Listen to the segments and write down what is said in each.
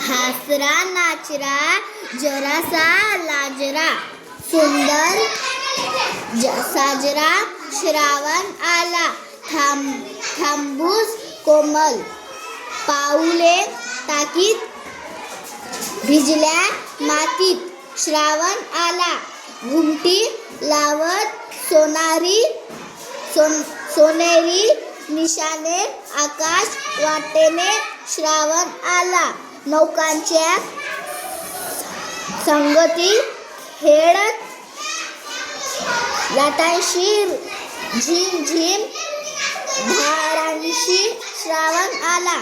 हासरा नाचरा जरासा लाजरा सुंदर साजरा श्रावण आला थांबूस कोमल पाऊले टाकीत भिजल्या मातीत श्रावण आला घुमटी लावत सोनेरी निशाने आकाश वाटेने श्रावण आला नौकांच्या संगती खेळत लाटांशी झिम झिम धारांशी श्रावण आला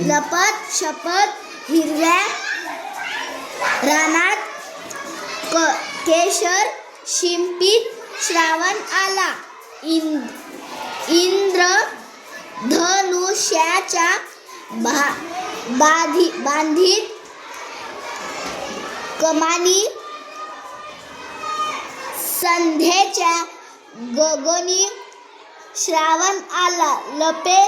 लपत शपथ हिरव्या रानात केशर शिंपीत श्रावण आला इंद्र धनुष्याच्या बांधीत कमानी संध्येच्या गगनी श्रावण आला लपे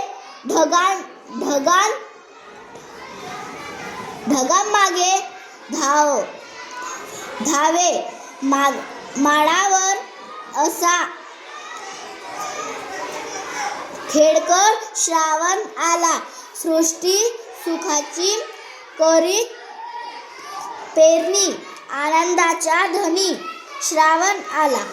ढगांमागे धावे माळावर असा खेळकर श्रावण आला सृष्टी सुखाची करीत पेरणी आनंदाच्या धनी श्रावण आला.